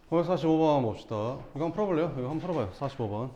거기 45번 한번 봅시다. 이거 한번 풀어볼래요? 이거 한번 풀어봐요. 45번.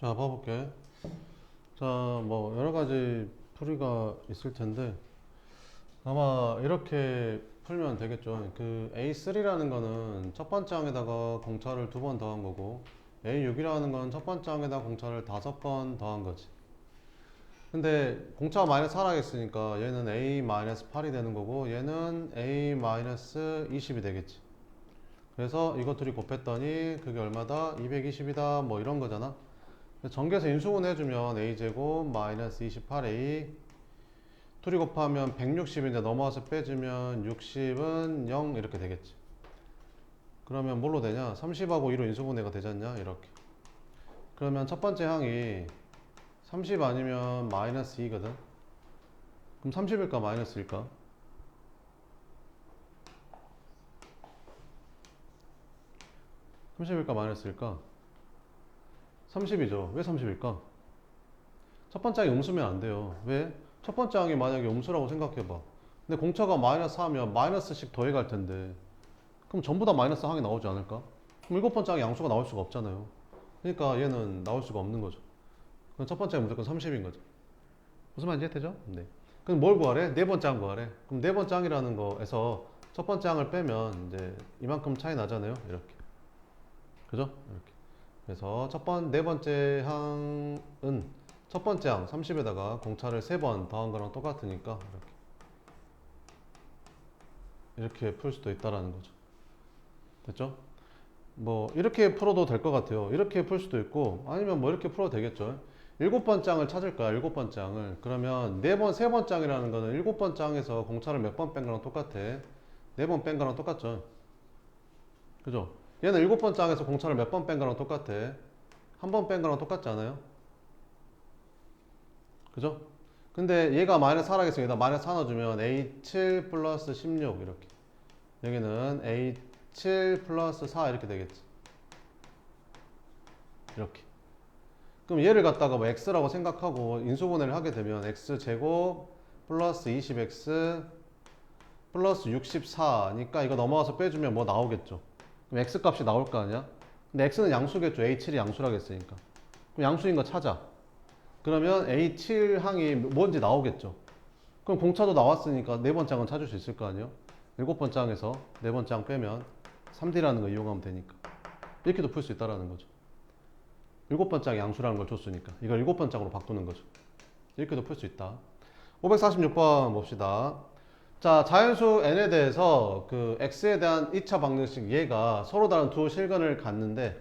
자, 봐볼게. 자, 뭐, 여러 가지 풀이가 있을 텐데, 아마 이렇게 풀면 되겠죠. 그 A3라는 거는 첫 번째 항에다가 공차를 2번 더한 거고, A6이라는 건 첫 번째 항에다 공차를 5번 더한 거지. 근데 공차가 마이너스 하나 있으니까 얘는 A-8이 되는 거고, 얘는 A-20이 되겠지. 그래서 이것 둘이 곱했더니 그게 얼마다? 220이다. 뭐 이런 거잖아. 전개해서 인수분 해주면 a제곱 마이너스 28a 둘이 곱하면 160인데 넘어와서 빼주면 60은 0 이렇게 되겠지. 그러면 뭘로 되냐? 30하고 2로 인수분해가 되지 않냐? 이렇게. 그러면 첫 번째 항이 30 아니면 마이너스 2거든. 그럼 30일까 마이너스일까? 30일까 마이너스일까? 30이죠. 왜 30일까? 첫 번째 항이 음수면 안 돼요. 왜? 첫 번째 항이 만약에 음수라고 생각해봐. 근데 공차가 마이너스 하면 마이너스씩 더해갈 텐데 그럼 전부 다 마이너스 항이 나오지 않을까? 그럼 일곱 번째 항이 양수가 나올 수가 없잖아요. 그러니까 얘는 나올 수가 없는 거죠. 그럼 첫 번째는 무조건 30인 거죠. 무슨 말인지 되죠? 네. 그럼 뭘 구하래? 네 번째 항 구하래. 그럼 네 번째 항이라는 거에서 첫 번째 항을 빼면 이제 이만큼 차이 나잖아요. 이렇게. 그죠? 이렇게. 그래서 네 번째 항은 첫 번째 항 30에다가 공차를 3번 더한 거랑 똑같으니까 이렇게 풀 수도 있다라는 거죠. 됐죠? 뭐 이렇게 풀어도 될 것 같아요. 이렇게 풀 수도 있고 아니면 뭐 이렇게 풀어도 되겠죠. 7번 장을 찾을 거야. 7번 장을. 그러면 4번, 3번 장이라는 거는 7번 장에서 공차를 몇 번 뺀 거랑 똑같아. 4번 뺀 거랑 똑같죠. 그죠? 얘는 7번 장에서 공차를 몇 번 뺀 거랑 똑같아. 한 번 뺀 거랑 똑같지 않아요? 그죠? 근데 얘가 마이너스 4라고 했으니까 마이너스 4 넣어주면 A7 플러스 16 이렇게. 여기는 A7 플러스 4 이렇게 되겠지. 이렇게. 그럼 얘를 갖다가 뭐 x라고 생각하고 인수분해를 하게 되면 x제곱 플러스 20x 플러스 64니까 이거 넘어가서 빼주면 뭐 나오겠죠. 그럼 x 값이 나올 거 아니야? 근데 x는 양수겠죠. A7이 양수라고 했으니까. 그럼 양수인 거 찾아. 그러면 A7항이 뭔지 나오겠죠. 그럼 공차도 나왔으니까 4번 장은 찾을 수 있을 거 아니에요? 7번 장에서 4번 장 빼면 3D라는 거 이용하면 되니까. 이렇게도 풀 수 있다라는 거죠. 7번 장 양수라는 걸 줬으니까 이걸 7번 장으로 바꾸는 거죠. 이렇게도 풀 수 있다. 546번 봅시다. 자, 자연수 n에 대해서 그 x에 대한 2차 방정식 얘가 서로 다른 두 실근을 갖는데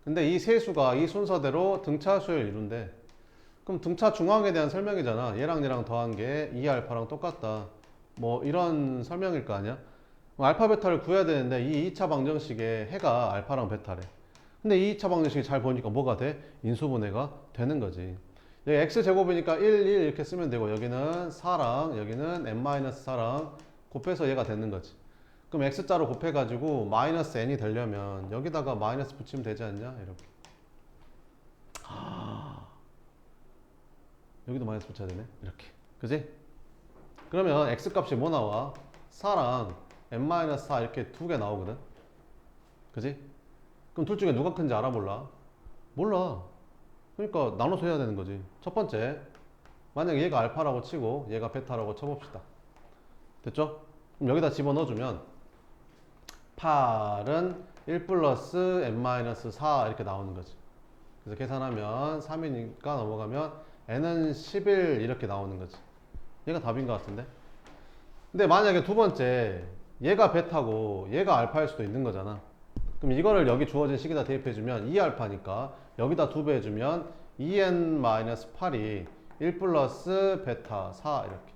근데 이 세수가 이 순서대로 등차수를 이룬대. 그럼 등차 중앙에 대한 설명이잖아. 얘랑 더한 게 2알파랑 똑같다. 뭐 이런 설명일 거 아니야? 그럼 알파 베타를 구해야 되는데 이 2차 방정식의 해가 알파랑 베타래. 근데 이 2차 방정식이 잘 보니까 뭐가 돼? 인수분해가 되는 거지. 여기 x제곱이니까 1, 1 이렇게 쓰면 되고 여기는 4랑 여기는 n-4랑 곱해서 얘가 되는 거지. 그럼 x자로 곱해가지고 마이너스 n이 되려면 여기다가 마이너스 붙이면 되지 않냐? 이렇게. 여기도 마이너스 붙여야 되네. 이렇게. 그지? 그러면 x값이 뭐 나와? 4랑 n-4 이렇게 두 개 나오거든. 그지? 그럼 둘 중에 누가 큰지 알아 몰라? 몰라. 그러니까 나눠서 해야 되는 거지. 첫 번째, 만약에 얘가 알파라고 치고 얘가 베타라고 쳐봅시다. 됐죠? 그럼 여기다 집어넣어주면 8은 1 플러스 n-4 이렇게 나오는 거지. 그래서 계산하면 3이니까 넘어가면 n은 11 이렇게 나오는 거지. 얘가 답인 것 같은데? 근데 만약에 두 번째, 얘가 베타고 얘가 알파일 수도 있는 거잖아. 그럼 이거를 여기 주어진 식에다 대입해주면 2알파니까 여기다 2배 해주면 2n-8이 1 플러스 베타 4 이렇게.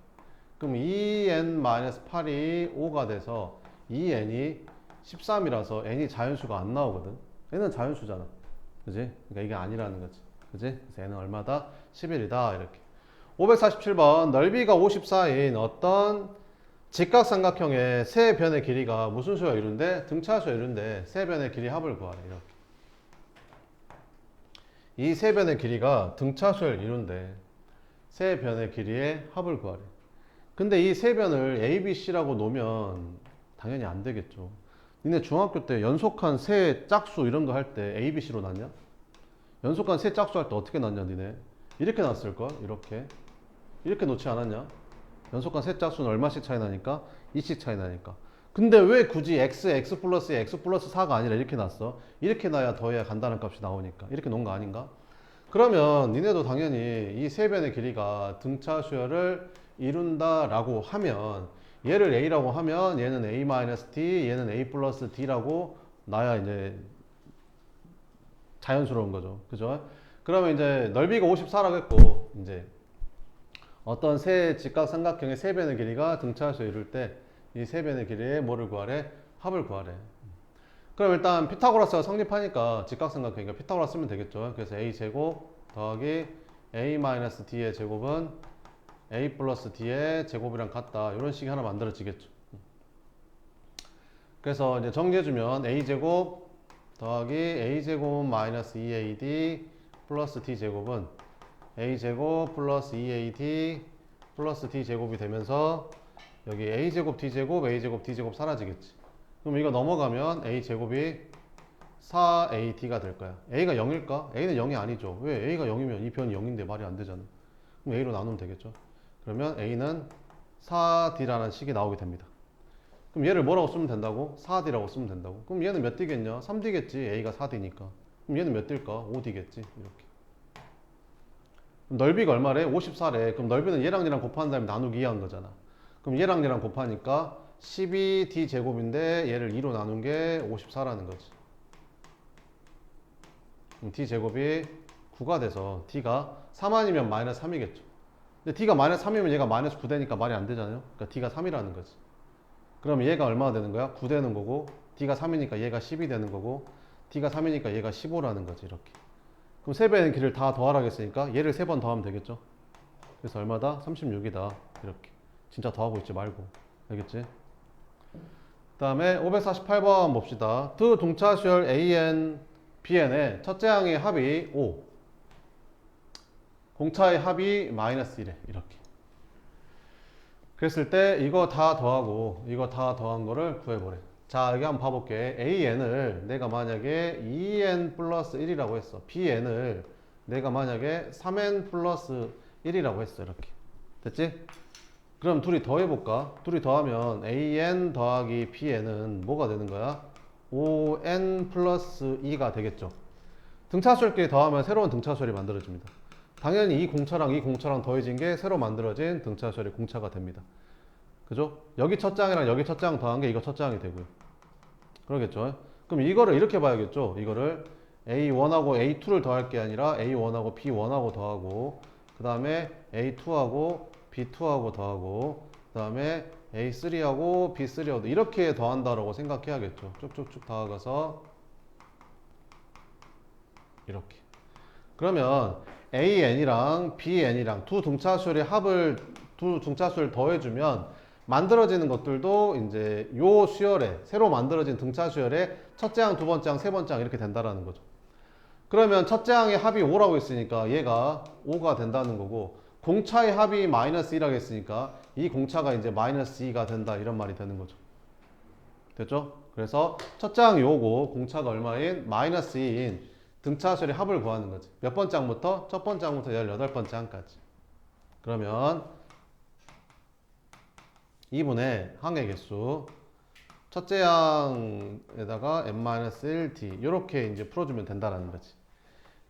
그럼 2n-8이 5가 돼서 2n이 13이라서 n이 자연수가 안 나오거든. n은 자연수잖아. 그지? 그러니까 이게 아니라는 거지. 그지? 그래서 n은 얼마다? 11이다. 이렇게. 547번 넓이가 54인 어떤 직각삼각형의 세 변의 길이가 무슨 수와 이룬데? 등차수와 이룬데 세 변의 길이 합을 구하래. 이렇게. 이 세 변의 길이가 등차수를 이룬데 세 변의 길이의 합을 구하래. 근데 이 세 변을 A, B, C라고 놓으면 당연히 안 되겠죠. 니네 중학교 때 연속한 세 짝수 이런 거 할 때 A, B, C로 났냐? 연속한 세 짝수 할 때 어떻게 났냐 니네? 이렇게 났을걸? 이렇게 놓지 않았냐? 연속한 세 짝수는 얼마씩 차이 나니까? 2씩 차이 나니까. 근데 왜 굳이 x 플러스 4가 아니라 이렇게 놨어? 이렇게 놔야 더해야 간다는 값이 나오니까. 이렇게 놓은 거 아닌가? 그러면 니네도 당연히 이 세 변의 길이가 등차 수열을 이룬다라고 하면 얘를 a라고 하면 얘는 a-d, 얘는 a 플러스 d라고 놔야 이제 자연스러운 거죠. 그죠? 그러면 이제 넓이가 54라고 했고 이제 어떤 세 직각삼각형의 세 변의 길이가 등차수 이룰 때 이 세 변의 길이의 뭐를 구하래? 합을 구하래. 그럼 일단 피타고라스가 성립하니까 직각삼각형이니까 피타고라스 쓰면 되겠죠. 그래서 a제곱 더하기 a-d의 제곱은 a 플러스 d의 제곱이랑 같다. 이런 식이 하나 만들어지겠죠. 그래서 이제 정리해주면 a제곱 더하기 a제곱 마이너스 2ad 플러스 d제곱은 a제곱 플러스 2ad 플러스 d제곱이 되면서 여기 a제곱 d제곱 a제곱 d제곱 사라지겠지. 그럼 이거 넘어가면 a제곱이 4ad가 될 거야. a가 0일까? a는 0이 아니죠. 왜? a가 0이면 이 변이 0인데 말이 안 되잖아. 그럼 a로 나누면 되겠죠. 그러면 a는 4d라는 식이 나오게 됩니다. 그럼 얘를 뭐라고 쓰면 된다고? 4d라고 쓰면 된다고. 그럼 얘는 몇 d겠냐? 3d겠지. a가 4d니까. 그럼 얘는 몇 d일까? 5d겠지. 이렇게. 그럼 넓이가 얼마래? 54래. 그럼 넓이는 얘랑 곱하는 다음에 나누기 2한 거잖아. 그럼 얘랑 곱하니까 12d 제곱인데 얘를 2로 나눈 게 54라는 거지. D제곱이 9가 돼서 D가 3 아니면 마이너스 3이겠죠. 근데 D가 마이너스 3이면 얘가 마이너스 9 되니까 말이 안 되잖아요. 그러니까 D가 3이라는 거지. 그럼 얘가 얼마나 되는 거야? 9 되는 거고, D가 3이니까 얘가 10이 되는 거고, D가 3이니까 얘가 15라는 거지, 이렇게. 그럼 3배의 길을 다 더하라겠으니까 얘를 3번 더하면 되겠죠. 그래서 얼마다? 36이다. 이렇게. 진짜 더하고 있지 말고. 알겠지? 그 다음에 548번 봅시다. 두 동차수열 AN, BN의 첫째 항의 합이 5. 공차의 합이 마이너스 1에. 이렇게. 그랬을 때 이거 다 더하고 이거 다 더한 거를 구해보래. 자, 여기 한번 봐볼게. AN을 내가 만약에 2N 플러스 1이라고 했어. BN을 내가 만약에 3N 플러스 1이라고 했어. 이렇게. 됐지? 그럼 둘이 더해볼까? 둘이 더하면 AN 더하기 BN은 뭐가 되는 거야? 5N 플러스 2가 되겠죠. 등차수열끼리 더하면 새로운 등차수열이 만들어집니다. 당연히 이 공차랑 더해진 게 새로 만들어진 등차수열의 공차가 됩니다. 그죠? 여기 첫 장이랑 여기 첫 장 더한 게 이거 첫 장이 되고요. 그러겠죠? 그럼 이거를 이렇게 봐야겠죠? 이거를 A1하고 A2를 더할 게 아니라 A1하고 B1하고 더하고, 그 다음에 A2하고 B2하고 더하고, 그 다음에 A3하고 B3하고 이렇게 더한다라고 생각해야겠죠. 쭉쭉쭉 더하가서 이렇게. 그러면 AN이랑 BN이랑 두 등차수열의 합을, 두 등차수를 더해주면 만들어지는 것들도 이제 요 수열에, 새로 만들어진 등차수열의 첫째 항, 두 번째 항, 세 번째 항 이렇게 된다라는 거죠. 그러면 첫째 항의 합이 5라고 했으니까 얘가 5가 된다는 거고, 공차의 합이 마이너스 1이라고 했으니까 이 공차가 이제 마이너스 2가 된다, 이런 말이 되는 거죠. 됐죠? 그래서 첫째 항이 5고 공차가 얼마인? 마이너스 2인 등차수열의 합을 구하는 거지. 몇 번째 항부터? 첫 번째 항부터 18번째 항까지. 그러면 2분의 항의 개수, 첫째 항에다가 n-1d 이렇게 이제 풀어주면 된다라는 거지.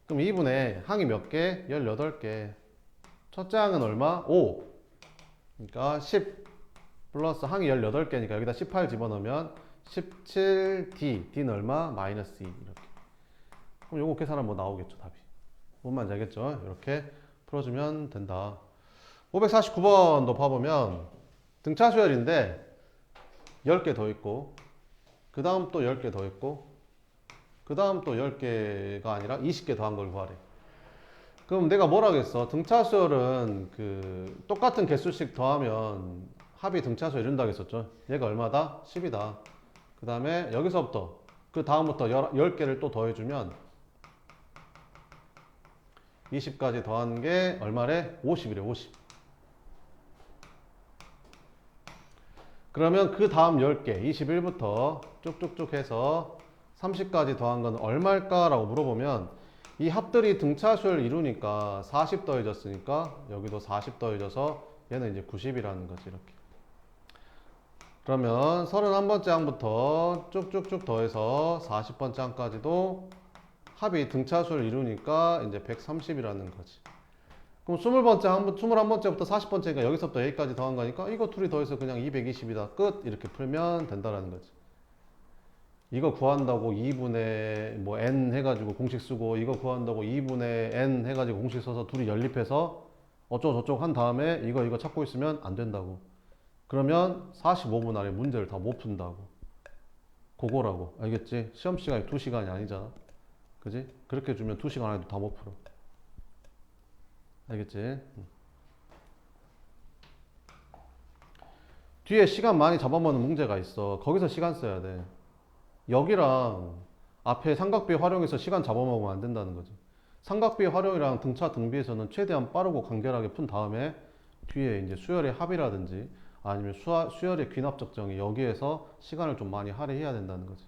그럼 2분의 항이 몇 개? 18개. 첫째 항은 얼마? 5. 그러니까 10 플러스 항이 18개니까 여기다 18 집어넣으면 17d. d는 얼마? 마이너스 2. 이렇게. 그럼 요거 계산하면 뭐 나오겠죠, 답이. 뭔 말인지 알겠죠? 이렇게 풀어주면 된다. 549번도 봐보면 등차수열인데 10개 더 있고, 그 다음 또 10개 더 있고, 그 다음 또 10개가 아니라 20개 더한 걸 구하래. 그럼 내가 뭐라겠어? 등차수열은 그 똑같은 개수씩 더하면 합이 등차수열 이룬다고 했었죠. 얘가 얼마다? 10이다. 그 다음에 여기서부터 그 다음부터 10개를 또 더해주면 20까지 더한 게 얼마래? 50이래. 50. 그러면 그 다음 10개 21부터 쭉쭉쭉 해서 30까지 더한 건 얼마일까? 라고 물어보면 이 합들이 등차수열을 이루니까 40 더해졌으니까 여기도 40 더해져서 얘는 이제 90이라는 거지. 이렇게. 그러면 31번째 항부터 쭉쭉쭉 더해서 40번째 항까지도 합이 등차수를 이루니까 이제 130이라는 거지. 그럼 21번째부터 40번째니까 여기서부터 여기까지 더한 거니까 이거 둘이 더해서 그냥 220이다. 끝. 이렇게 풀면 된다라는 거지. 이거 구한다고 2분의 뭐 n 해가지고 공식 쓰고, 이거 구한다고 2분의 n 해가지고 공식 써서 둘이 연립해서 어쩌고 저쩌고 한 다음에 이거 찾고 있으면 안 된다고. 그러면 45분 안에 문제를 다 못 푼다고. 그거라고. 알겠지? 시험 시간이 2시간이 아니잖아. 그지? 그렇게 주면 2시간 안에도 다 못 풀어. 알겠지? 뒤에 시간 많이 잡아먹는 문제가 있어. 거기서 시간 써야 돼. 여기랑 앞에 삼각비 활용해서 시간 잡아먹으면 안 된다는 거지. 삼각비 활용이랑 등차 등비에서는 최대한 빠르고 간결하게 푼 다음에 뒤에 이제 수열의 합이라든지 아니면 수열의 귀납적 정의, 여기에서 시간을 좀 많이 할애해야 된다는 거지.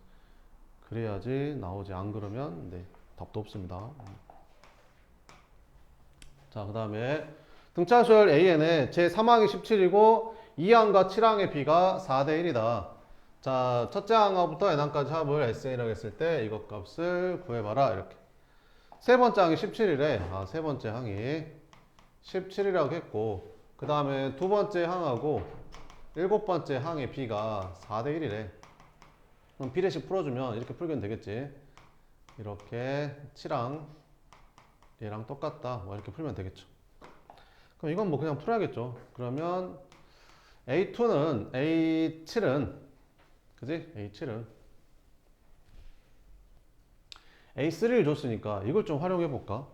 그래야지 나오지. 안 그러면 네, 답도 없습니다. 자, 그 다음에 등차수열 AN의 제3항이 17이고 2항과 7항의 B가 4대 1이다. 자, 첫째 항부터 n항까지 합을 SN이라고 했을 때 이것 값을 구해봐라. 이렇게. 세 번째 항이 17이래. 세 번째 항이 17이라고 했고, 그 다음에 두 번째 항하고 일곱 번째 항의 B가 4대 1이래. 그럼 비례식 풀어주면 이렇게 풀면 되겠지. 이렇게 7항 얘랑 똑같다. 뭐 이렇게 풀면 되겠죠. 그럼 이건 뭐 그냥 풀어야겠죠. 그러면 A7은 그지? A7은 A3를 줬으니까 이걸 좀 활용해 볼까?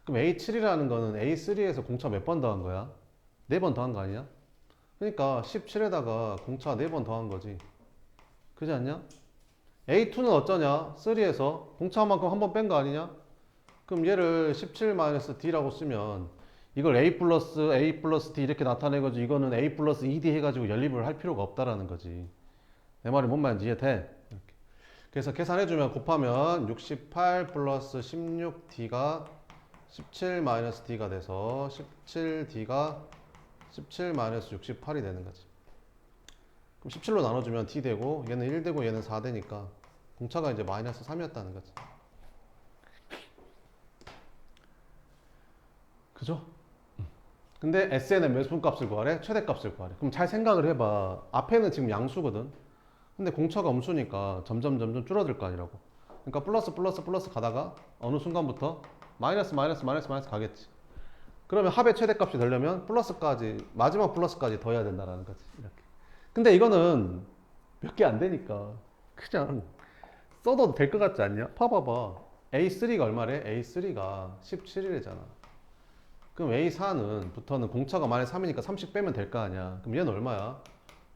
그럼 A7이라는 거는 A3에서 공차 몇 번 더한 거야? 4번 더한 거 아니야? 그러니까 17에다가 공차 4번 더한 거지. 그지 않냐? A2는 어쩌냐? 3에서 공차만큼 한 번 뺀 거 아니냐? 그럼 얘를 17-D라고 쓰면 이걸 A 플러스 D 이렇게 나타내가지고 이거는 A 플러스 ED 해가지고 연립을 할 필요가 없다라는 거지. 내 말이 뭔 말인지 이해돼? 이렇게. 그래서 계산해주면 곱하면 68 플러스 16D가 17-D가 돼서 17D가 17-68이 되는 거지. 그럼 17로 나눠주면 D 되고 얘는 1 되고 얘는 4 되니까 공차가 이제 마이너스 3이었다는 거지. 그죠? 근데 SN은 몇 분값을 구하래? 최대값을 구하래. 그럼 잘 생각을 해봐. 앞에는 지금 양수거든. 근데 공차가 음수니까 점점 줄어들 거 아니라고. 그러니까 플러스 가다가 어느 순간부터 마이너스 가겠지. 그러면 합의 최대값이 되려면 플러스까지 마지막 플러스까지 더해야 된다는 거지. 이렇게. 근데 이거는 몇 개 안 되니까 그냥 써도 될 것 같지 않냐? 봐봐봐. A3가 얼마래? A3가 17이래잖아. 그럼 A4는 부터는 공차가 만약 3이니까 30 빼면 될 거 아니야. 그럼 얘는 얼마야?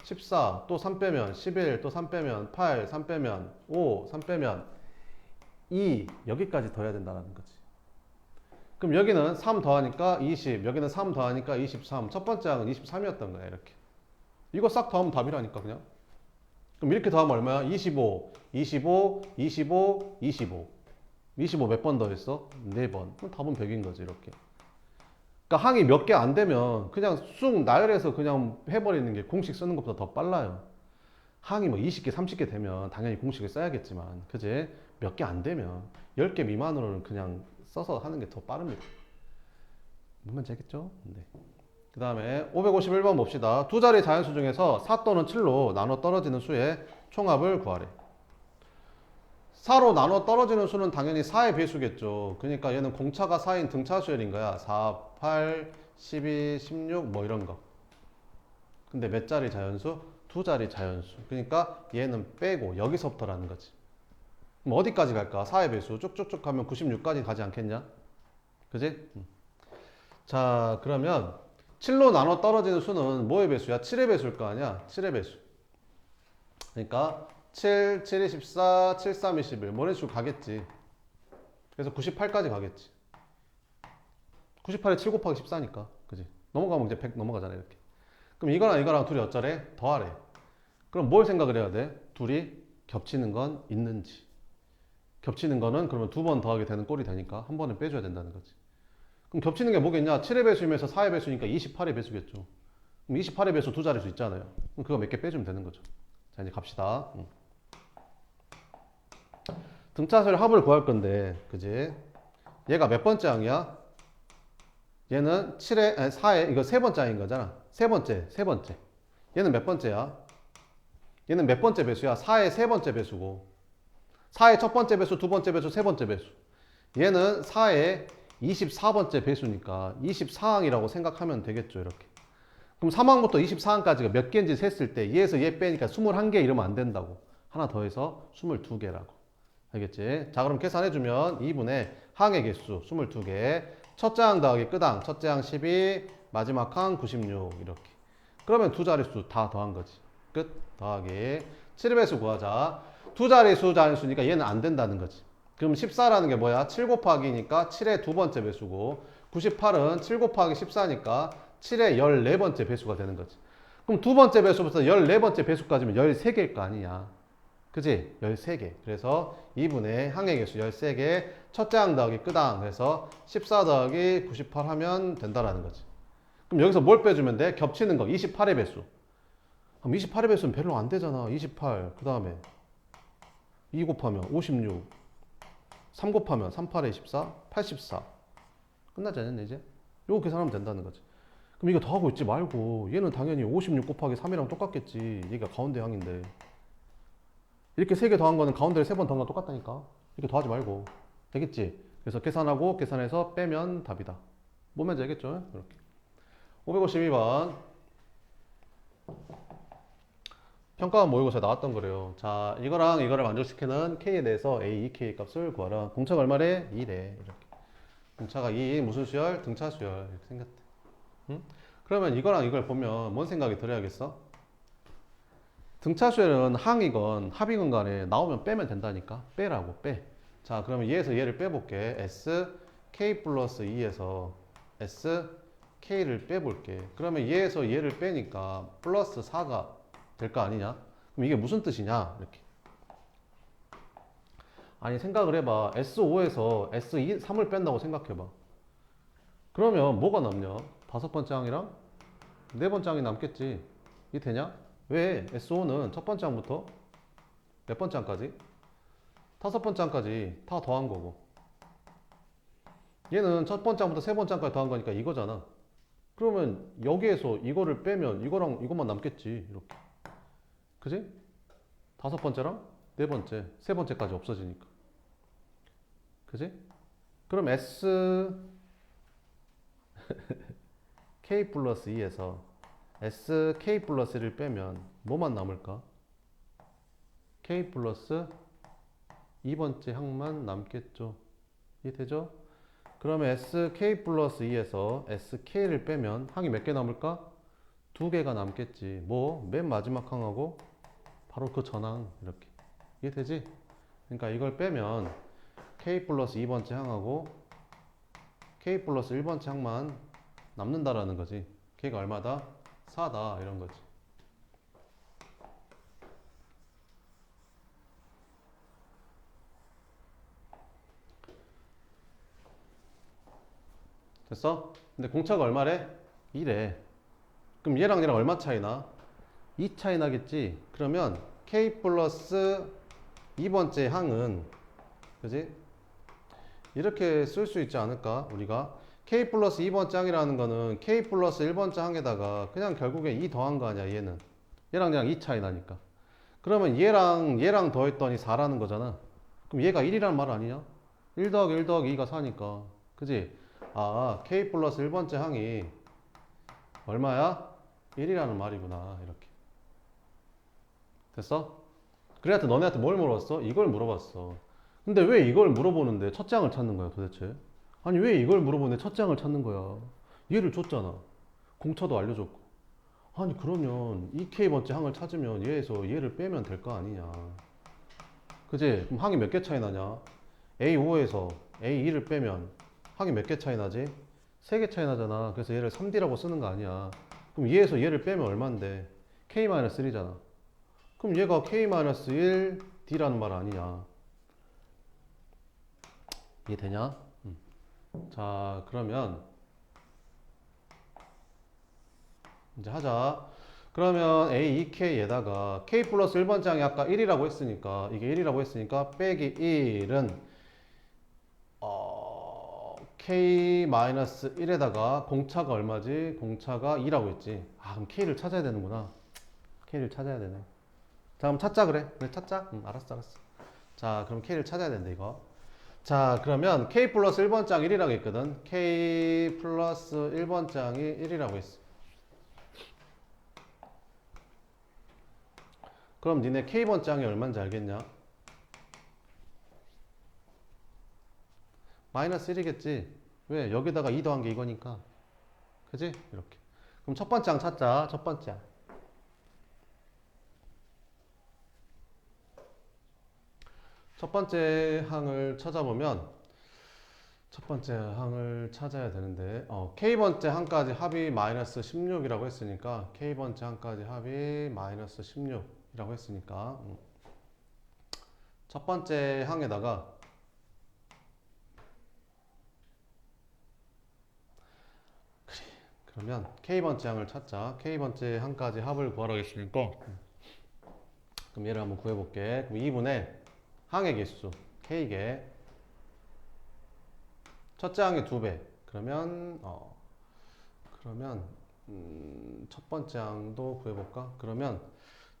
14, 또 3 빼면 11, 또 3 빼면 8, 3 빼면 5, 3 빼면 2, 여기까지 더해야 된다는 거지. 그럼 여기는 3 더하니까 20, 여기는 3 더하니까 23. 첫 번째 항은 23이었던 거야, 이렇게. 이거 싹 더하면 답이라니까, 그냥. 그럼 이렇게 더하면 얼마야? 25, 25, 25, 25. 25 몇 번 더했어? 4번. 그럼 답은 100인 거지, 이렇게. 그러니까 항이 몇 개 안 되면 그냥 쑥 나열해서 그냥 해버리는 게 공식 쓰는 것보다 더 빨라요. 항이 뭐 20개, 30개 되면 당연히 공식을 써야겠지만, 그지? 몇 개 안 되면 10개 미만으로는 그냥 써서 하는 게 더 빠릅니다. 뭔 말인지 알겠죠? 네. 그 다음에 551번 봅시다. 두 자리 자연수 중에서 4 또는 7로 나눠 떨어지는 수의 총합을 구하래. 4로 나눠 떨어지는 수는 당연히 4의 배수겠죠. 그러니까 얘는 공차가 4인 등차수열인 거야. 4, 8, 12, 16 뭐 이런 거. 근데 몇 자리 자연수? 두 자리 자연수. 그러니까 얘는 빼고 여기서부터라는 거지. 그럼 어디까지 갈까? 4의 배수 쭉쭉쭉 가면 96까지 가지 않겠냐? 그지? 자, 그러면 7로 나눠 떨어지는 수는 뭐의 배수야? 7의 배수일 거 아니야? 7의 배수. 그러니까 7, 7, 24, 7, 3, 21 뭐 이런 식으로 가겠지. 그래서 98까지 가겠지. 98에 7 곱하기 14니까 그지? 넘어가면 이제 100 넘어가잖아 이렇게. 그럼 이거랑 둘이 어쩌래? 더하래. 그럼 뭘 생각을 해야 돼? 둘이 겹치는 건 있는지. 겹치는 거는 그러면 2번 더하게 되는 꼴이 되니까 한 번은 빼줘야 된다는 거지. 그럼 겹치는 게 뭐겠냐? 7의 배수이면서 4의 배수니까 28의 배수겠죠. 그럼 28의 배수 두 자릿수 있잖아요. 그럼 그거 몇 개 빼주면 되는 거죠. 자, 이제 갑시다. 등차수열 합을 구할 건데, 그지? 얘가 몇 번째 항이야? 얘는 7에, 아니 4에, 이거 세 번째 항인 거잖아. 세 번째. 얘는 몇 번째야? 얘는 몇 번째 배수야? 4의 세 번째 배수고. 4의 첫 번째 배수, 두 번째 배수, 세 번째 배수. 얘는 4의 24번째 배수니까 24항이라고 생각하면 되겠죠, 이렇게. 그럼 3항부터 24항까지가 몇 개인지 셌을 때 얘에서 얘 빼니까 21개 이러면 안 된다고. 하나 더해서 22개라고. 알겠지? 자, 그럼 계산해주면 2분의 항의 개수 22개. 첫째 항 더하기 끝항. 첫째 항 12, 마지막 항 96 이렇게. 그러면 두 자릿수 다 더한 거지. 끝. 더하기 7의 배수 구하자. 두 자릿수 자릿수니까 얘는 안 된다는 거지. 그럼 14라는 게 뭐야? 7 곱하기니까 7의 두 번째 배수고 98은 7 곱하기 14니까 7의 14번째 배수가 되는 거지. 그럼 두 번째 배수부터 14번째 배수까지면 13개일 거 아니냐. 그지? 13개. 그래서 2분의 항의 개수 13개. 첫째 항 더하기 끝항. 그래서 14 더하기 98 하면 된다라는 거지. 그럼 여기서 뭘 빼주면 돼? 겹치는 거. 28의 배수. 그럼 28의 배수는 별로 안 되잖아. 28. 그 다음에 2 곱하면 56. 3 곱하면 38에 24. 84. 끝나지 않았냐 이제? 요거 계산하면 된다는 거지. 그럼 이거 더하고 있지 말고 얘는 당연히 56 곱하기 3이랑 똑같겠지. 얘가 가운데 항인데. 이렇게 3개 더한 거는 가운데를 3번 더한 거 똑같다니까. 이렇게 더하지 말고. 되겠지? 그래서 계산하고 계산해서 빼면 답이다. 뭐면 되겠죠? 이렇게. 552번. 평가원 모의고사에 나왔던 거래요. 자, 이거랑 이거를 만족시키는 K에 대해서 A, EK 값을 구하라. 공차가 얼마래? 2래. 이렇게. 공차가 2, 무슨 수열? 등차 수열. 이렇게 생겼대. 응? 그러면 이거랑 이걸 보면 뭔 생각이 들어야겠어? 등차 수열은 항이건 합이건 간에 나오면 빼면 된다니까. 빼라고, 빼. 자, 그러면 얘에서 얘를 빼볼게. S, K 플러스 2에서 S, K를 빼볼게. 그러면 얘에서 얘를 빼니까 플러스 4가 될 거 아니냐? 그럼 이게 무슨 뜻이냐? 이렇게. 아니, 생각을 해봐. S5에서 S2, 3을 뺀다고 생각해봐. 그러면 뭐가 남냐? 다섯 번째 항이랑 네 번째 항이 남겠지. 이게 되냐? 왜? S5는 첫 번째 항부터 몇 번째 항까지? 다섯 번째 항까지 다 더한 거고. 얘는 첫 번째 항부터 세 번째 항까지 더한 거니까 이거잖아. 그러면 여기에서 이거를 빼면 이거랑 이것만 남겠지. 이렇게. 그지? 다섯 번째랑 네 번째, 세 번째까지 없어지니까. 그지? 그럼 S K 플러스 2에서 S K 플러스 1을 빼면 뭐만 남을까? K 플러스 2번째 항만 남겠죠. 이해되죠? 그러면 S K 플러스 2에서 S K를 빼면 항이 몇 개 남을까? 두 개가 남겠지. 뭐? 맨 마지막 항하고 바로 그 전항. 이렇게. 이해되지? 그러니까 이걸 빼면 K 플러스 2번째 항하고 K 플러스 1번째 항만 남는다라는 거지. 걔가 얼마다? 4다. 이런 거지. 됐어? 근데 공차가 얼마래? 2래. 그럼 얘랑 얘랑 얼마 차이나? 2 차이 나겠지? 그러면 K 플러스 2번째 항은, 그지? 이렇게 쓸 수 있지 않을까? 우리가 K 플러스 2번째 항이라는 거는 K 플러스 1번째 항에다가 그냥 결국에 2 더한 거 아니야. 얘는 얘랑 얘랑 2 차이 나니까. 그러면 얘랑 더했더니 4라는 거잖아. 그럼 얘가 1이란 말 아니냐? 1 더하기 1 더하기 2가 4니까. 그지? 아, K 플러스 1번째 항이 얼마야? 1이라는 말이구나. 이렇게. 됐어? 그래한테 너네한테 뭘 물어봤어? 이걸 물어봤어. 근데 왜 이걸 물어보는데 첫 장을 찾는 거야 도대체? 아니 왜 이걸 물어보는데 첫 장을 찾는 거야? 얘를 줬잖아. 공차도 알려줬고. 아니 그러면 2K번째 항을 찾으면 얘에서 얘를 빼면 될 거 아니냐. 그지? 그럼 항이 몇 개 차이 나냐? A5에서 A2를 빼면 항이 몇 개 차이 나지? 3개 차이 나잖아. 그래서 얘를 3D라고 쓰는 거 아니야. 그럼 얘에서 얘를 빼면 얼만데? K-1이잖아. 그럼 얘가 K-1D라는 말 아니냐. 이해되냐? 자, 그러면 이제 하자. 그러면 A, 2K에다가 K 플러스 1번째 항이 아까 1이라고 했으니까 이게 1이라고 했으니까 빼기 1은 K-1에다가 공차가 얼마지? 공차가 2라고 했지. 아, 그럼 K를 찾아야 되는구나. K를 찾아야 되네. 자, 그럼 찾자 그래. 그래, 찾자. 알았어, 알았어. 자, 그럼 K를 찾아야 된다, 이거. 자, 그러면 K 플러스 1번장 1이라고 했거든. K 플러스 1번장이 1이라고 했어. 그럼 니네 K번장이 얼마인지 알겠냐? 마이너스 1이겠지. 왜? 여기다가 2 더한 게 이거니까. 그지? 이렇게. 그럼 첫 번째 항 찾자. 첫 번째 항. 첫 번째 항을 찾아보면 첫 번째 항을 찾아야 되는데 K번째 항까지 합이 마이너스 16이라고 했으니까 K번째 항까지 합이 마이너스 16이라고 했으니까 첫 번째 항에다가 그러면 K번째 항을 찾자. K번째 항까지 합을 구하라고 했으니까 그럼 얘를 한번 구해볼게. 그럼 2분의 항의 개수 K개 첫째 항의 2배. 그러면 첫 번째 항도 구해볼까? 그러면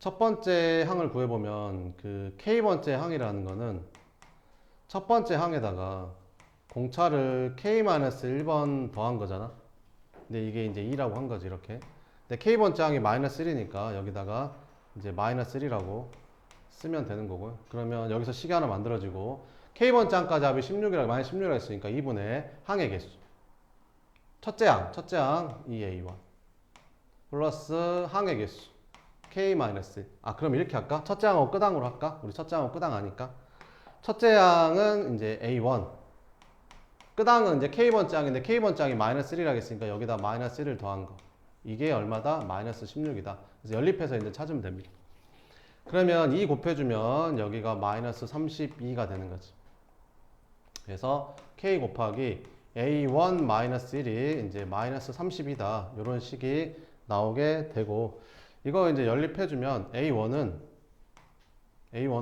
첫 번째 항을 구해보면 그 K번째 항이라는 거는 첫 번째 항에다가 공차를 k-1번 더한 거잖아. 근데 이게 이제 2라고 한 거지, 이렇게. 근데 k번째 항이 마이너스 1이니까 여기다가 이제 마이너스 1이라고 쓰면 되는 거고요. 그러면 여기서 식이 하나 만들어지고 k번째 항까지 합이 16이라 마이너스 16이라 했으니까 2분의 항의 개수. 첫째 항 2a1 플러스 항의 개수 k-1. 그럼 이렇게 할까? 첫째 항하고 끝항으로 할까? 우리 첫째 항하고 끝항 아니까. 첫째 항은 이제 a1, 끝항은 이제 k번째 항인데 k번째 항이 마이너스 1이라고 했으니까 여기다 마이너스 1을 더한 거. 이게 얼마다? 마이너스 16이다. 그래서 연립해서 이제 찾으면 됩니다. 그러면 2 곱해주면 여기가 마이너스 32가 되는 거지. 그래서 k 곱하기 a1 마이너스 1이 이제 마이너스 32다. 이런 식이 나오게 되고, 이거 이제 연립해주면 A1은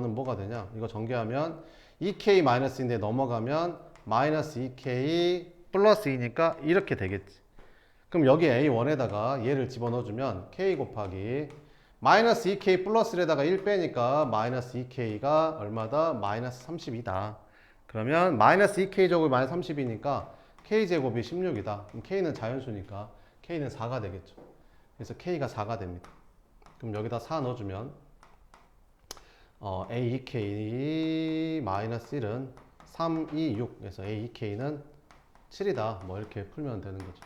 뭐가 되냐? 이거 전개하면 2k 마이너스인데 넘어가면 마이너스 2k 플러스 2니까 이렇게 되겠지. 그럼 여기 A1에다가 얘를 집어넣어주면 k 곱하기 마이너스 2k 플러스 1에다가 1 빼니까 마이너스 2k가 얼마다? 마이너스 32다. 그러면 마이너스 2k 제곱이 마이너스 30이니까 k 제곱이 16이다. 그럼 k는 자연수니까 k는 4가 되겠죠. 그래서 k가 4가 됩니다. 그럼 여기다 4 넣어주면 a2k 마이너스 1은 3, 2, 6. 그래서 a2k는 7이다. 뭐 이렇게 풀면 되는 거죠.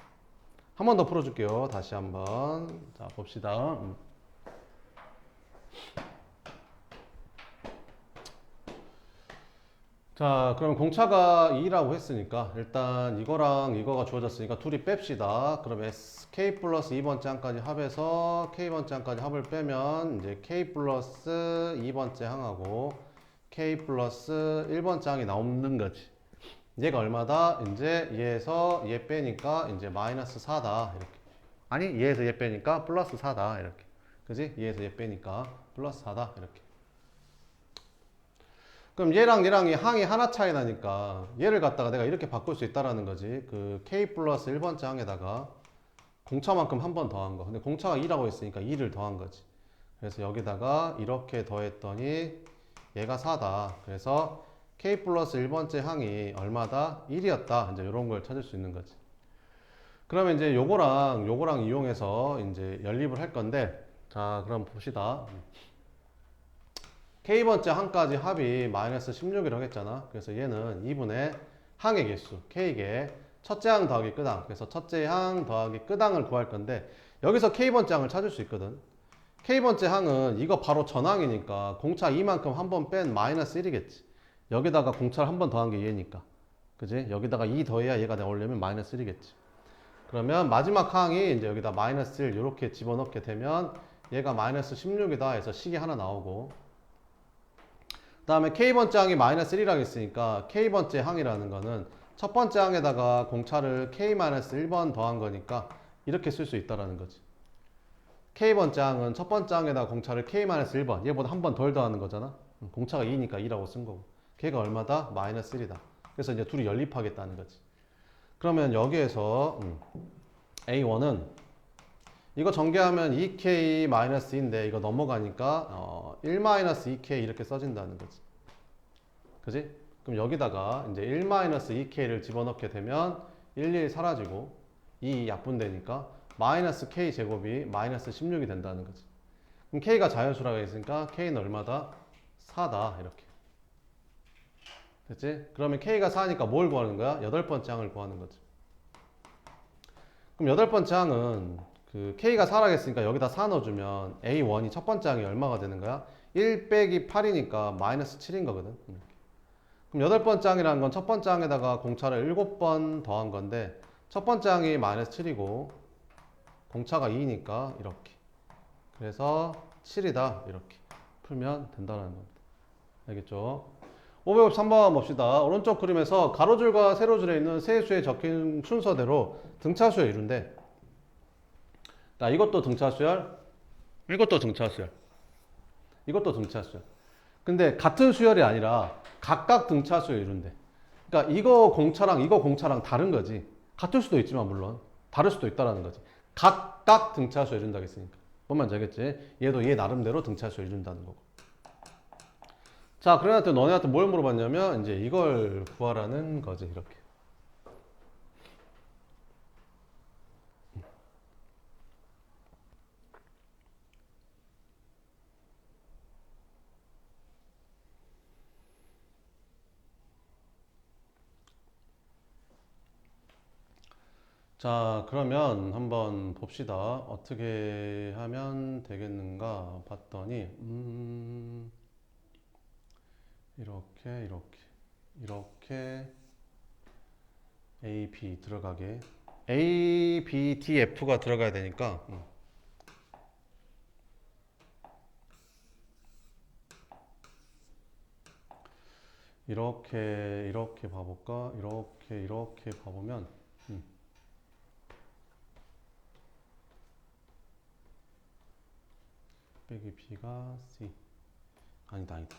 한 번 더 풀어줄게요. 다시 한번. 자, 봅시다. 자, 그럼 공차가 2라고 했으니까 일단 이거랑 이거가 주어졌으니까 둘이 뺍시다. 그럼 k 플러스 2번째 항까지 합해서 k번째 항까지 합을 빼면 이제 k 플러스 2번째 항하고 k 플러스 1번째 항이 나오는 거지. 얘가 얼마다? 이제 얘에서 얘 빼니까 이제 마이너스 4다. 이렇게. 아니, 얘에서 얘 빼니까 플러스 4다. 이렇게. 그지? 얘에서 얘 빼니까 플러스 4다. 이렇게. 그럼 얘랑 얘랑이 항이 하나 차이 나니까 얘를 갖다가 내가 이렇게 바꿀 수 있다라는 거지. 그 k 플러스 1번째 항에다가 공차만큼 한 번 더한 거. 근데 공차가 2라고 했으니까 2를 더한 거지. 그래서 여기다가 이렇게 더했더니 얘가 4다. 그래서 k 플러스 1번째 항이 얼마다? 1이었다. 이제 이런 걸 찾을 수 있는 거지. 그러면 이제 요거랑 이용해서 이제 연립을 할 건데, 자, 그럼 봅시다. k번째 항까지 합이 마이너스 16이라고 했잖아. 그래서 얘는 2분의 항의 개수, k개 첫째 항 더하기 끝항. 그래서 첫째 항 더하기 끝항을 구할 건데, 여기서 k번째 항을 찾을 수 있거든. k번째 항은 이거 바로 전항이니까 공차 2만큼 한 번 뺀 마이너스 1이겠지. 여기다가 공차를 한 번 더한 게 얘니까. 그지? 여기다가 2 더해야 얘가 나오려면 마이너스 1이겠지. 그러면 마지막 항이 이제 여기다 마이너스 1 이렇게 집어넣게 되면 얘가 마이너스 16이다 해서 식이 하나 나오고, 그 다음에 k번째 항이 마이너스 1이라고 했으니까 k번째 항이라는 거는 첫 번째 항에다가 공차를 k-1번 더한 거니까 이렇게 쓸 수 있다라는 거지. k번째 항은 첫 번째 항에다가 공차를 k-1번, 얘보다 한 번 덜 더하는 거잖아. 공차가 2니까 2라고 쓴 거고. 걔가 얼마다? 마이너스 1이다. 그래서 이제 둘이 연립하겠다는 거지. 그러면 여기에서 A1은 이거 전개하면 2k-2인데 이거 넘어가니까 1-2k 이렇게 써진다는 거지. 그지? 그럼 여기다가 이제 1-2k를 집어넣게 되면 1 사라지고 2 약분되니까 마이너스 k 제곱이 마이너스 16이 된다는 거지. 그럼 k가 자연수라고 했으니까 k는 얼마다? 4다. 이렇게. 됐지? 그러면 k가 4니까 뭘 구하는 거야? 여덟 번째 항을 구하는 거지. 그럼 여덟 번째 항은 그 k가 4라고 했으니까 여기다 4 넣어주면 a1이 첫 번째 항이 얼마가 되는 거야? 1 빼기 8이니까 마이너스 7인 거거든. 그럼 여덟 번째 항이라는 건 첫 번째 항에다가 공차를 7번 더한 건데 첫 번째 항이 마이너스 7이고 공차가 2니까 이렇게. 그래서 7이다. 이렇게 풀면 된다는 겁니다. 알겠죠? 553번 봅시다. 오른쪽 그림에서 가로줄과 세로줄에 있는 세수에 적힌 순서대로 등차수열 이룬대. 자, 이것도 등차수열, 이것도 등차수열, 이것도 등차수열. 근데 같은 수열이 아니라 각각 등차수열 이룬대. 그러니까 이거 공차랑 다른 거지. 같을 수도 있지만 물론 다를 수도 있다라는 거지. 각각 등차수열 이룬다고 했으니까. 뭔 말인지 알겠지? 얘도 얘 나름대로 등차수열 이룬다는 거고. 자, 그래한테 너네한테 뭘 물어봤냐면 이제 이걸 구하라는 거지. 이렇게. 자, 그러면 한번 봅시다. 어떻게 하면 되겠는가 봤더니 이렇게 A, B 들어가게 A, B, D, F가 들어가야 되니까 이렇게 봐볼까? 이렇게 봐보면 빼기 B가 C 아니다 이렇게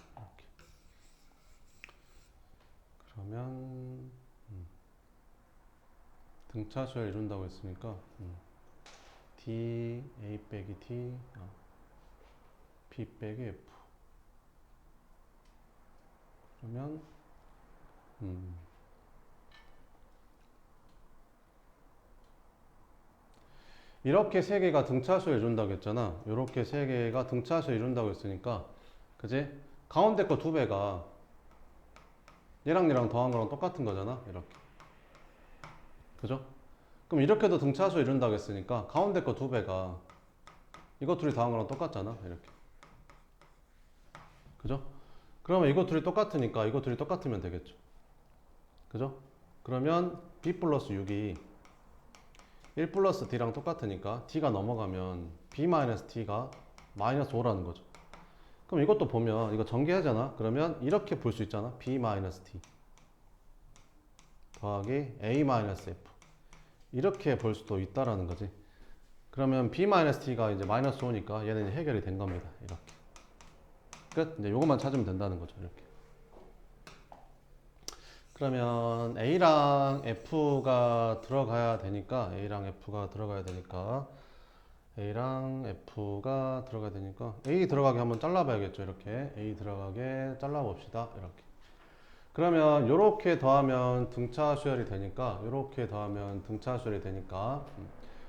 그러면 등차수를 이룬다고 했으니까 D, A 빼기 D B 빼기 F 그러면 이렇게 세 개가 등차수를 이룬다고 했잖아. 이렇게 세 개가 등차수를 이룬다고 했으니까 그지? 가운데 거 두 배가 얘랑 더한 거랑 똑같은 거잖아. 이렇게 그죠? 그럼 이렇게도 등차수 이룬다고 했으니까 가운데 거 두 배가 이거 둘이 더한 거랑 똑같잖아. 이렇게 그죠? 그러면 이거 둘이 똑같으니까 이거 둘이 똑같으면 되겠죠. 그죠? 그러면 B 플러스 6이 1 플러스 D랑 똑같으니까 D가 넘어가면 B 마이너스 T가 마이너스 5라는 거죠. 그럼 이것도 보면 이거 전개하잖아. 그러면 이렇게 볼 수 있잖아. B 마이너스 T 더하기 A 마이너스 F 이렇게 볼 수도 있다라는 거지. 그러면 B 마이너스 T가 이제 마이너스 5니까 얘는 이제 해결이 된 겁니다. 이렇게 끝. 이제 요것만 찾으면 된다는 거죠. 이렇게. 그러면 A랑 F가 들어가야 되니까 A랑 F가 들어가야 되니까 A 들어가게 한번 잘라봐야겠죠. 이렇게 A 들어가게 잘라봅시다. 이렇게. 그러면 요렇게 더하면 등차 수열이 되니까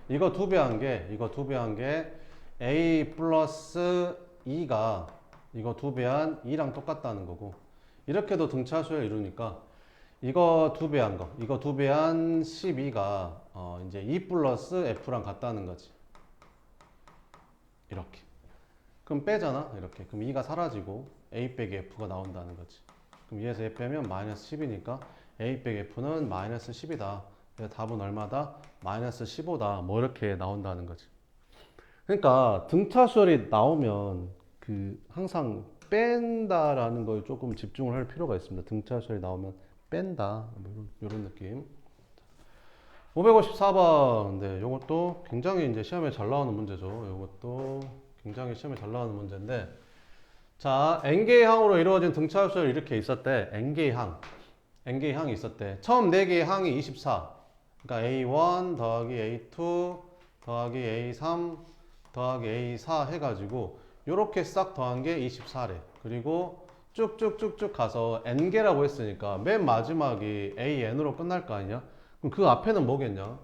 이거 두 배 한 게 A 플러스 2가 이거 두 배 한 2랑 똑같다는 거고 이렇게도 등차 수열 이루니까 이거 두 배 한 12가 이제 2 플러스 F랑 같다는 거지. 이렇게. 그럼 빼잖아. 이렇게. 그럼 2가 사라지고 A 빼기 F가 나온다는 거지. 그럼 2에서 A 빼면 마이너스 10이니까 A 빼기 F는 마이너스 10이다. 답은 얼마다? 마이너스 15다. 뭐 이렇게 나온다는 거지. 그러니까 등차 수열이 나오면 항상 뺀다라는 걸 조금 집중을 할 필요가 있습니다. 등차 수열이 나오면 뺀다. 뭐 이런 느낌. 554번. 네, 요것도 굉장히 이제 시험에 잘 나오는 문제죠. 요것도 굉장히 시험에 잘 나오는 문제인데, 자, n개의 항으로 이루어진 등차수열이 이렇게 있었대. n개의 항이 있었대. 처음 4개의 항이 24. 그러니까 A1 더하기 A2 더하기 A3 더하기 A4 해가지고 요렇게 싹 더한 게 24래. 그리고 쭉쭉쭉쭉 가서 n개라고 했으니까 맨 마지막이 AN으로 끝날 거 아니냐? 그럼 그 앞에는 뭐겠냐?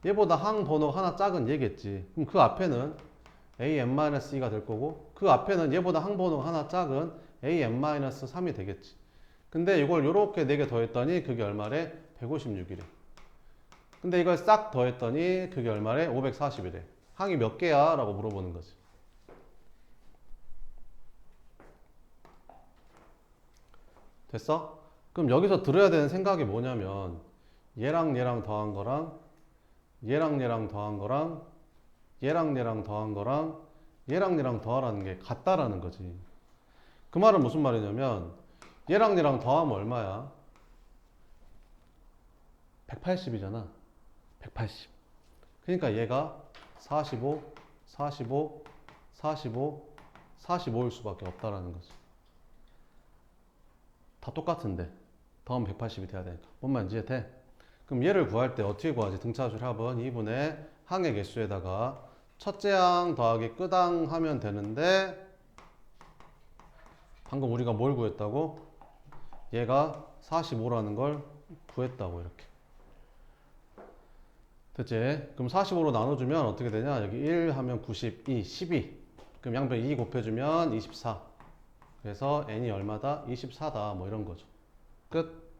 얘보다 항 번호 하나 작은 얘겠지. 그럼 그 앞에는 AN-2가 될 거고 그 앞에는 얘보다 항 번호 하나 작은 AN-3이 되겠지. 근데 이걸 요렇게 4개 더했더니 그게 얼마래? 156이래. 근데 이걸 싹 더했더니 그게 얼마래? 540이래. 항이 몇 개야? 라고 물어보는 거지. 됐어? 그럼 여기서 들어야 되는 생각이 뭐냐면 얘랑 더한 거랑 얘랑 더한 거랑 얘랑 더한 거랑 얘랑 더하라는 게 같다라는 거지. 그 말은 무슨 말이냐면 얘랑 더하면 얼마야? 180이잖아. 180. 그러니까 얘가 45, 45, 45, 45일 수밖에 없다라는 거지. 다 똑같은데 더하면 180이 돼야 되니까. 뭔 말인지 이해돼? 그럼 얘를 구할 때 어떻게 구하지? 등차수열 합은 2분의 항의 개수에다가 첫째 항 더하기 끝항 하면 되는데 방금 우리가 뭘 구했다고? 얘가 45라는 걸 구했다고 이렇게. 됐지? 그럼 45로 나눠주면 어떻게 되냐? 여기 1 하면 92, 12. 그럼 양변 2 곱해주면 24. 그래서 n이 얼마다? 24다. 뭐 이런 거죠. 끝.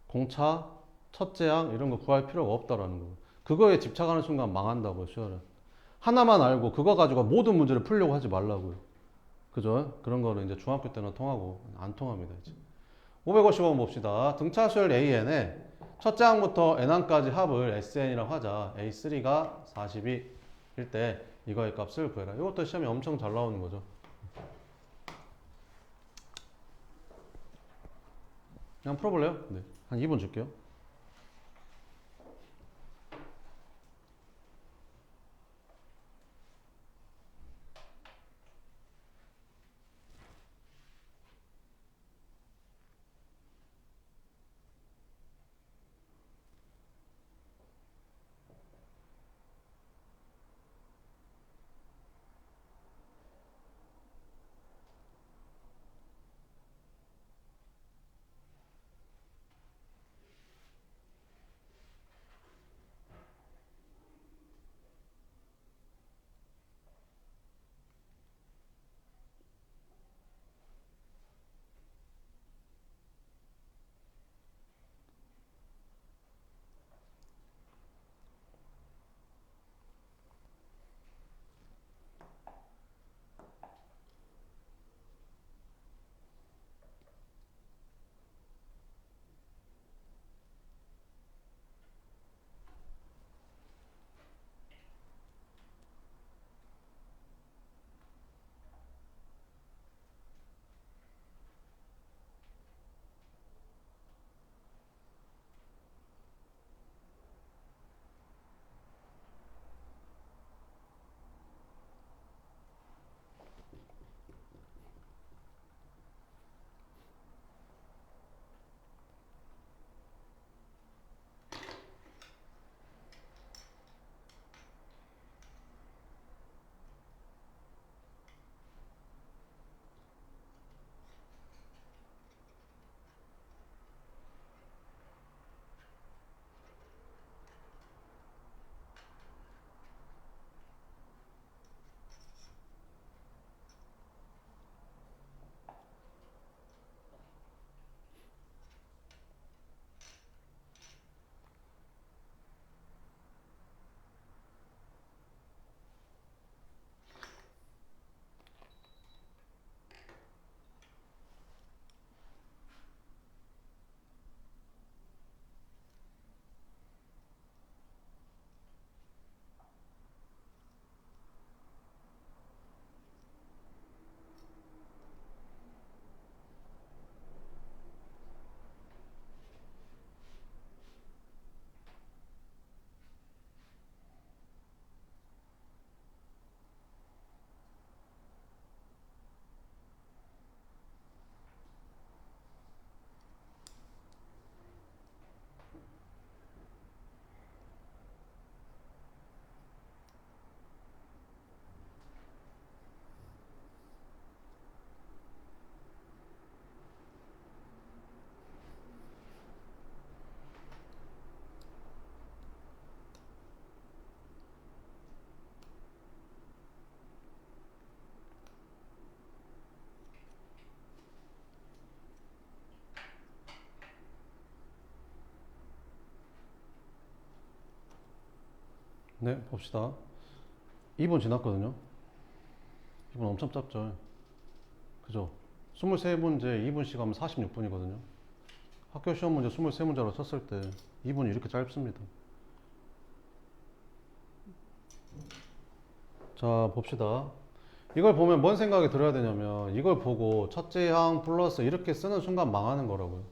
공차, 첫째 항 이런 거 구할 필요가 없다라는 거. 그거에 집착하는 순간 망한다고 시험은. 하나만 알고 그거 가지고 모든 문제를 풀려고 하지 말라고요. 그죠? 그런 거는 이제 중학교 때는 통하고 안 통합니다. 이제. 550원 봅시다. 등차수열 AN에 첫째 항부터 n항까지 합을 SN이라고 하자. A3가 42일 때 이거의 값을 구해라. 이것도 시험에 엄청 잘 나오는 거죠. 그냥 풀어볼래요? 네. 한 2분 줄게요. 네, 봅시다. 2분 지났거든요. 2분 엄청 짧죠. 그죠? 23문제 2분씩 하면 46분이거든요. 학교 시험 문제 23문제로 쳤을 때 2분이 이렇게 짧습니다. 자, 봅시다. 이걸 보면 뭔 생각이 들어야 되냐면 이걸 보고 첫째 항 플러스 이렇게 쓰는 순간 망하는 거라고요.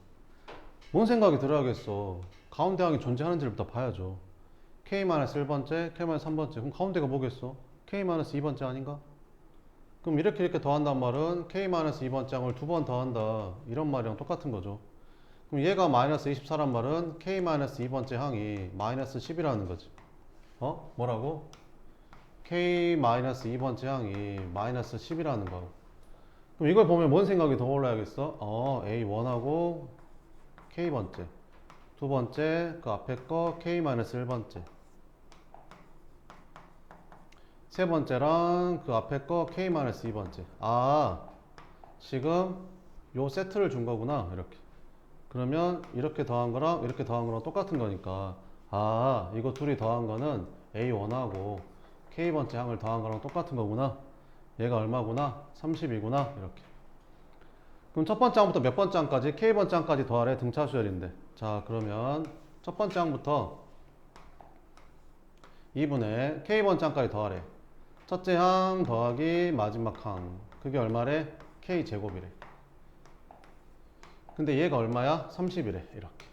뭔 생각이 들어야겠어. 가운데 항이 존재하는지부터 봐야죠. K-1번째, K-3번째. 그럼 가운데가 뭐겠어? K-2번째 아닌가? 그럼 이렇게 더한단 말은 K-2번째 항을 두 번 더한다. 이런 말이랑 똑같은 거죠. 그럼 얘가 마이너스 24란 말은 K-2번째 항이 마이너스 10이라는 거지. 어? 뭐라고? K-2번째 항이 마이너스 10이라는 거. 그럼 이걸 보면 뭔 생각이 더 올라야겠어? A1하고 K번째. 두 번째, 그 앞에 거 K-1번째. 세 번째랑 그 앞에 거 K-2번째. 아, 지금 요 세트를 준 거구나. 이렇게. 그러면 이렇게 더한 거랑 이렇게 더한 거랑 똑같은 거니까. 아, 이거 둘이 더한 거는 A1하고 K번째 항을 더한 거랑 똑같은 거구나. 얘가 얼마구나? 30이구나. 이렇게. 그럼 첫 번째 항부터 몇 번째 항까지? K번째 항까지 더하래. 등차 수열인데. 자, 그러면 첫 번째 항부터 2분의 K번째 항까지 더하래. 첫째 항 더하기 마지막 항. 그게 얼마래? K제곱이래. 근데 얘가 얼마야? 30이래. 이렇게.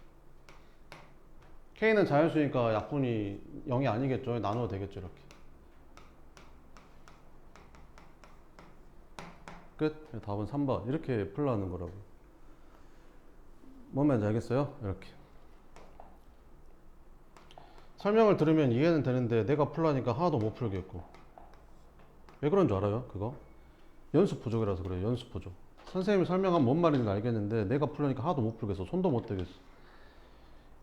K는 자연수니까 약분이 0이 아니겠죠. 나눠도 되겠죠. 이렇게. 끝. 답은 3번. 이렇게 풀라는 거라고. 뭔 말인지 알겠어요? 이렇게. 설명을 들으면 이해는 되는데 내가 풀라니까 하나도 못 풀겠고. 왜 그런 줄 알아요? 그거? 연습 부족이라서 그래요. 연습 부족. 선생님이 설명하면 뭔 말인지 알겠는데 내가 풀려니까 하나도 못 풀겠어. 손도 못 대겠어.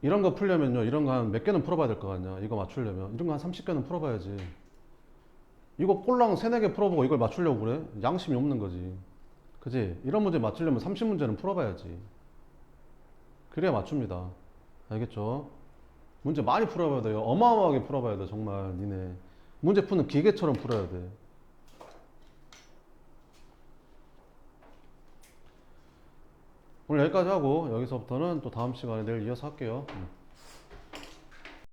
이런 거 풀려면요. 이런 거 한 몇 개는 풀어봐야 될 거 아니야. 이거 맞추려면. 이런 거 한 30개는 풀어봐야지. 이거 꼴랑 3, 4개 풀어보고 이걸 맞추려고 그래? 양심이 없는 거지. 그지? 이런 문제 맞추려면 30문제는 풀어봐야지. 그래야 맞춥니다. 알겠죠? 문제 많이 풀어봐야 돼요. 어마어마하게 풀어봐야 돼. 정말 니네. 문제 푸는 기계처럼 풀어야 돼. 오늘 여기까지 하고 여기서부터는 또 다음 시간에 내일 이어서 할게요.